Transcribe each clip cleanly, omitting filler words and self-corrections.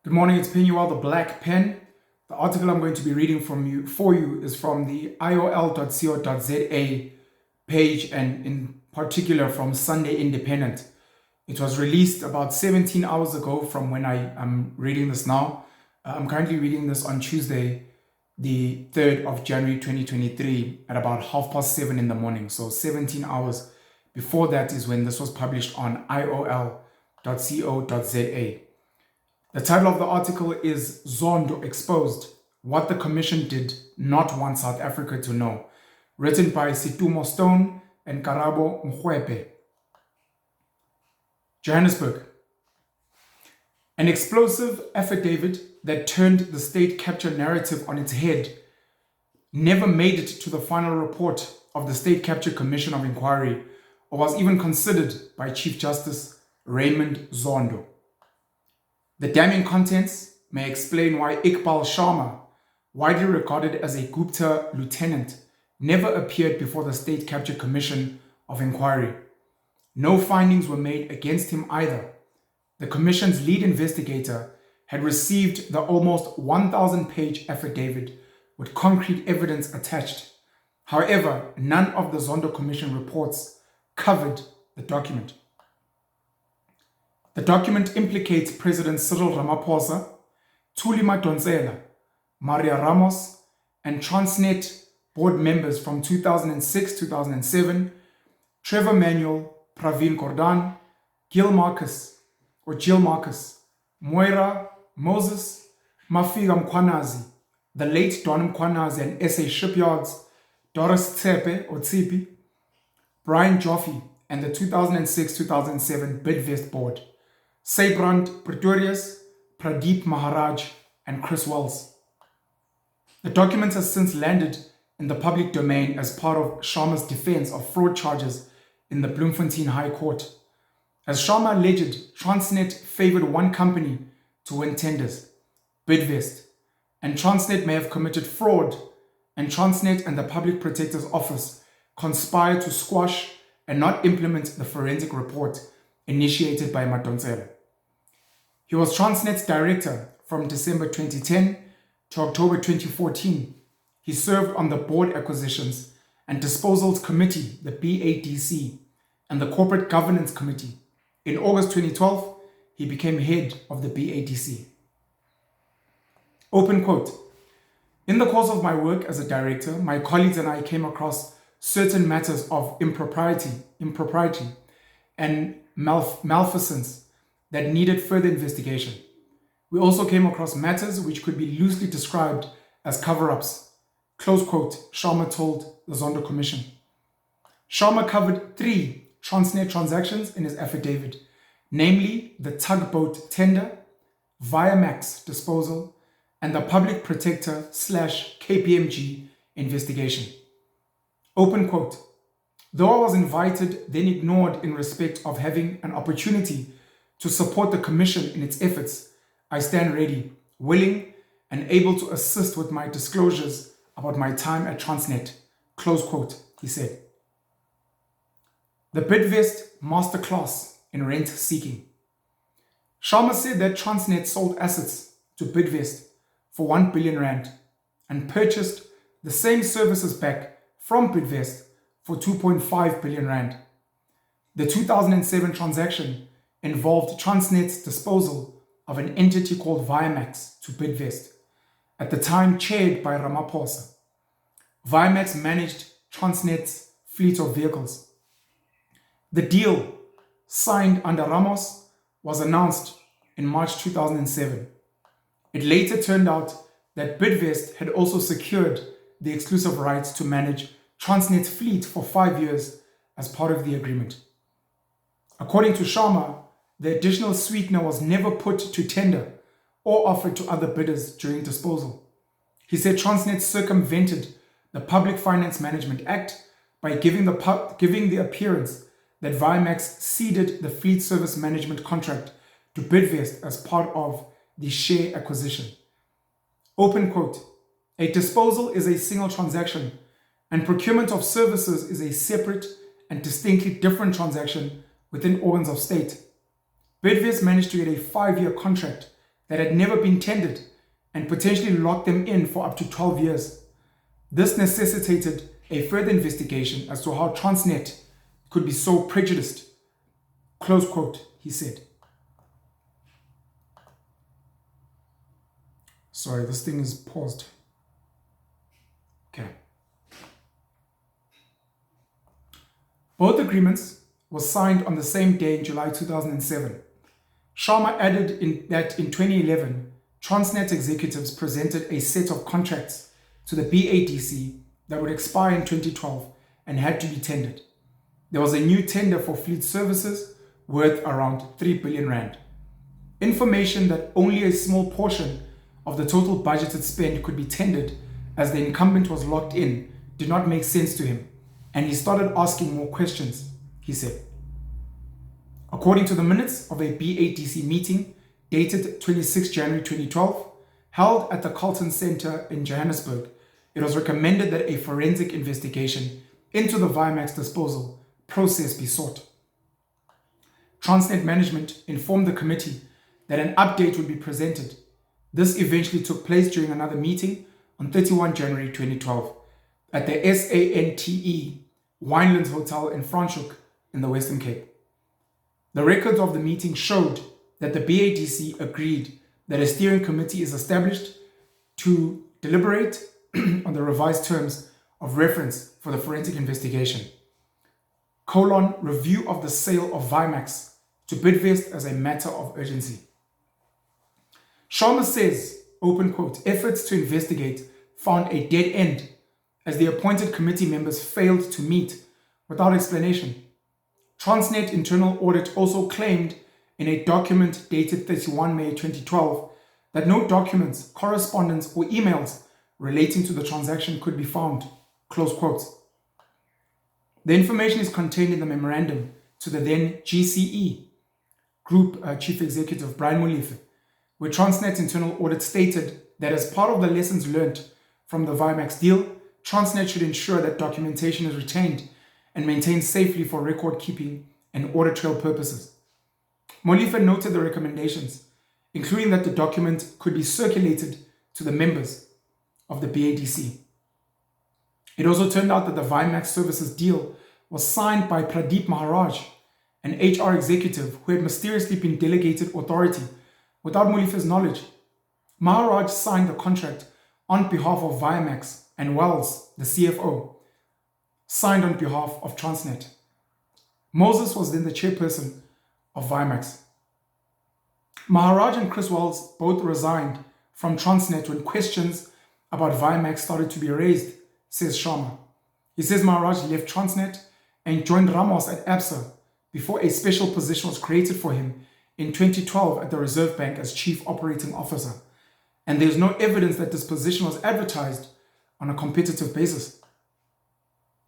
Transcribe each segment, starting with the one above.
Good morning, it's Penuel the Black Pen. The article I'm going to be reading for you is from the iol.co.za page, and in particular from Sunday Independent. It was released about 17 hours ago from when I am reading this now. I'm currently reading this on Tuesday, the 3rd of January 2023 at about 7:30 in the morning. So 17 hours before that is when this was published on iol.co.za. The title of the article is Zondo Exposed, What the Commission Did Not Want South Africa to Know, written by Situmo Stone and Karabo Mkhwepe. Johannesburg. An explosive affidavit that turned the state capture narrative on its head never made it to the final report of the State Capture Commission of Inquiry, or was even considered by Chief Justice Raymond Zondo. The damning contents may explain why Iqbal Sharma, widely regarded as a Gupta lieutenant, never appeared before the State Capture Commission of Inquiry. No findings were made against him either. The Commission's lead investigator had received the almost 1,000-page affidavit with concrete evidence attached. However, none of the Zondo Commission reports covered the document. The document implicates President Cyril Ramaphosa, Thuli Madonsela, Maria Ramos, and Transnet board members from 2006-2007, Trevor Manuel, Pravin Gordhan, Jill Marcus, Moira Moses, Mafika Mkwanazi, the late Don Mkwanazi and SA Shipyards, Doris Tsepe or Tsipi, Brian Joffe, and the 2006-2007 Bidvest board, Seybrand Pretorius, Pradeep Maharaj, and Chris Wells. The document has since landed in the public domain as part of Sharma's defense of fraud charges in the Bloemfontein High Court. As Sharma alleged, Transnet favored one company to win tenders, Bidvest, and Transnet may have committed fraud, and Transnet and the Public Protector's Office conspired to squash and not implement the forensic report initiated by Madonsela. He was Transnet's director from December 2010 to October 2014. He served on the Board Acquisitions and Disposals Committee, the BADC, and the Corporate Governance Committee. In August 2012, he became head of the BADC. Open quote. In the course of my work as a director, my colleagues and I came across certain matters of impropriety, and malfeasance that needed further investigation. We also came across matters which could be loosely described as cover-ups, close quote, Sharma told the Zondo Commission. Sharma covered 3 Transnet transactions in his affidavit, namely the tugboat tender, Viamax disposal, and the Public Protector / KPMG investigation. Open quote. Though I was invited, then ignored in respect of having an opportunity to support the Commission in its efforts, I stand ready, willing, and able to assist with my disclosures about my time at Transnet, close quote, he said. The Bidvest Masterclass in Rent Seeking. Sharma said that Transnet sold assets to Bidvest for 1 billion rand and purchased the same services back from Bidvest for 2.5 billion rand. The 2007 transaction involved Transnet's disposal of an entity called Viamax to Bidvest, at the time chaired by Ramaphosa. Viamax managed Transnet's fleet of vehicles. The deal, signed under Ramos, was announced in March 2007. It later turned out that Bidvest had also secured the exclusive rights to manage Transnet's fleet for 5 years as part of the agreement. According to Sharma, the additional sweetener was never put to tender or offered to other bidders during disposal. He said Transnet circumvented the Public Finance Management Act by giving the appearance that Viamax ceded the fleet service management contract to Bidvest as part of the share acquisition. Open quote. A disposal is a single transaction, and procurement of services is a separate and distinctly different transaction within organs of state. Bidvest managed to get a 5-year contract that had never been tendered and potentially locked them in for up to 12 years. This necessitated a further investigation as to how Transnet could be so prejudiced. Close quote, he said. Sorry, this thing is paused. Okay. Both agreements were signed on the same day in July 2007. Sharma added that in 2011, Transnet executives presented a set of contracts to the BADC that would expire in 2012 and had to be tendered. There was a new tender for fleet services worth around 3 billion rand. Information that only a small portion of the total budgeted spend could be tendered as the incumbent was locked in did not make sense to him, and he started asking more questions, he said. According to the minutes of a BADC meeting dated 26 January 2012, held at the Carlton Centre in Johannesburg, it was recommended that a forensic investigation into the Vimax disposal process be sought. Transnet management informed the committee that an update would be presented. This eventually took place during another meeting on 31 January 2012 at the SANTE Winelands Hotel in Franschhoek in the Western Cape. The records of the meeting showed that the BADC agreed that a steering committee is established to deliberate on the revised terms of reference for the forensic investigation. Review of the sale of Vimax to Bidvest as a matter of urgency. Sharma says, open quote, efforts to investigate found a dead end as the appointed committee members failed to meet without explanation. Transnet internal audit also claimed in a document dated 31 May 2012 that no documents, correspondence, or emails relating to the transaction could be found. Close quotes. The information is contained in the memorandum to the then GCE Group Chief Executive Brian Molefe, where Transnet internal audit stated that as part of the lessons learned from the Vimax deal, Transnet should ensure that documentation is retained and maintained safely for record keeping and audit trail purposes. Molefe noted the recommendations, including that the document could be circulated to the members of the BADC. It also turned out that the Vimax services deal was signed by Pradeep Maharaj, an HR executive who had mysteriously been delegated authority without Molefe's knowledge. Maharaj signed the contract on behalf of Vimax, and Wells, the CFO, signed on behalf of Transnet. Moses was then the chairperson of Vimax. Maharaj and Chris Wells both resigned from Transnet when questions about Vimax started to be raised, says Sharma. He says Maharaj left Transnet and joined Ramos at ABSA before a special position was created for him in 2012 at the Reserve Bank as Chief Operating Officer, and there is no evidence that this position was advertised on a competitive basis.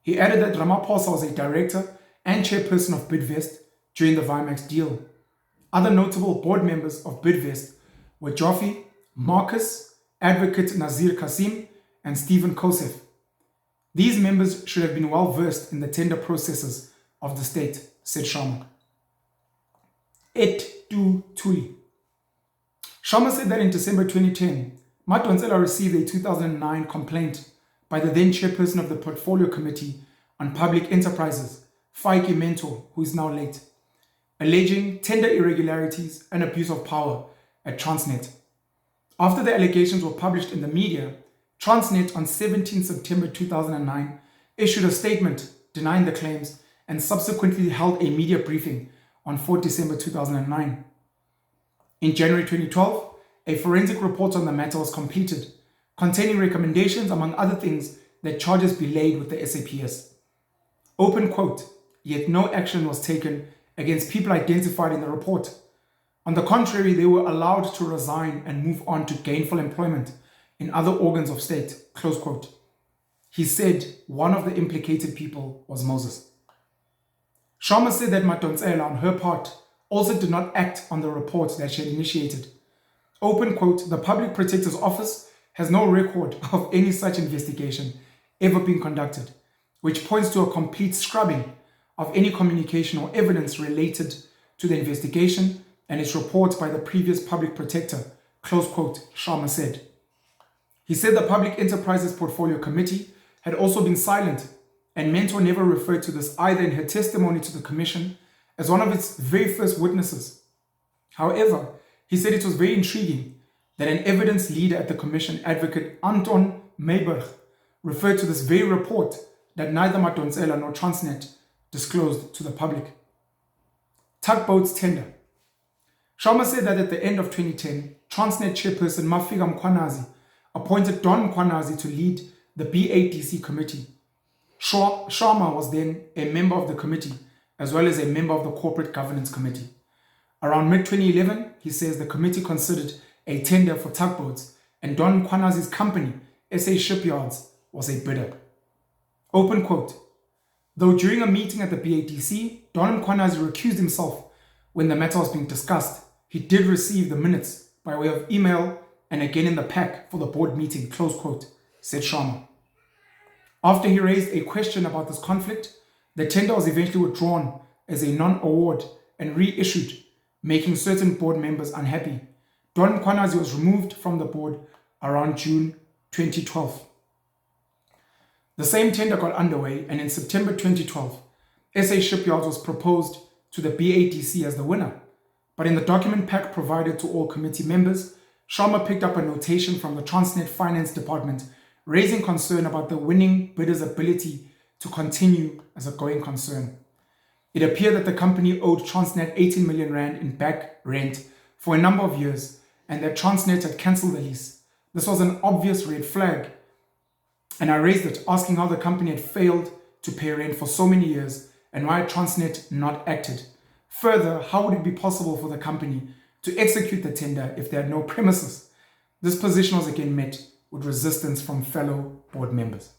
He added that Ramaphosa was a director and chairperson of Bidvest during the Vimax deal. Other notable board members of Bidvest were Joffe, Marcus, Advocate Nazir Kasim, and Stephen Kosef. These members should have been well versed in the tender processes of the state, said Sharma. Etu Tuli. Sharma said that in December 2010, Madonsela received a 2009 complaint by the then chairperson of the Portfolio Committee on Public Enterprises, Faiki Mentor, who is now late, alleging tender irregularities and abuse of power at Transnet. After the allegations were published in the media, Transnet on 17 September 2009 issued a statement denying the claims and subsequently held a media briefing on 4 December 2009. In January 2012, a forensic report on the matter was completed, containing recommendations, among other things, that charges be laid with the SAPS. Open quote, yet no action was taken against people identified in the report. On the contrary, they were allowed to resign and move on to gainful employment in other organs of state, close quote. He said one of the implicated people was Moses. Sharma said that Madonsela, on her part, also did not act on the report that she had initiated. Open quote, the Public Protector's Office has no record of any such investigation ever being conducted, which points to a complete scrubbing of any communication or evidence related to the investigation and its report by the previous Public Protector, close quote, Sharma said. He said the Public Enterprises Portfolio Committee had also been silent, and Mentor never referred to this either in her testimony to the Commission as one of its very first witnesses. However, he said it was very intriguing that an evidence leader at the Commission, Advocate Anton Meiberg, referred to this very report that neither Madonsela nor Transnet disclosed to the public. Tugboats tender. Sharma said that at the end of 2010, Transnet chairperson Mafika Mkhwanazi appointed Don Mkhwanazi to lead the BADC committee. Sharma was then a member of the committee as well as a member of the corporate governance committee. Around mid-2011, he says the committee considered a tender for tugboats and Don Mkhwanazi's company, SA Shipyards, was a bidder. Open quote. Though during a meeting at the BADC, Don Mkhwanazi recused himself when the matter was being discussed, he did receive the minutes by way of email and again in the pack for the board meeting, close quote, said Sharma. After he raised a question about this conflict, the tender was eventually withdrawn as a non-award and reissued, making certain board members unhappy. Don Mkhwanazi was removed from the board around June 2012. The same tender got underway, and in September 2012, SA Shipyards was proposed to the BADC as the winner. But in the document pack provided to all committee members, Sharma picked up a notation from the Transnet Finance Department raising concern about the winning bidder's ability to continue as a going concern. It appeared that the company owed Transnet 18 million rand in back rent for a number of years and that Transnet had cancelled the lease. This was an obvious red flag, and I raised it, asking how the company had failed to pay rent for so many years and why had Transnet not acted. Further, how would it be possible for the company to execute the tender if they had no premises? This position was again met with resistance from fellow board members.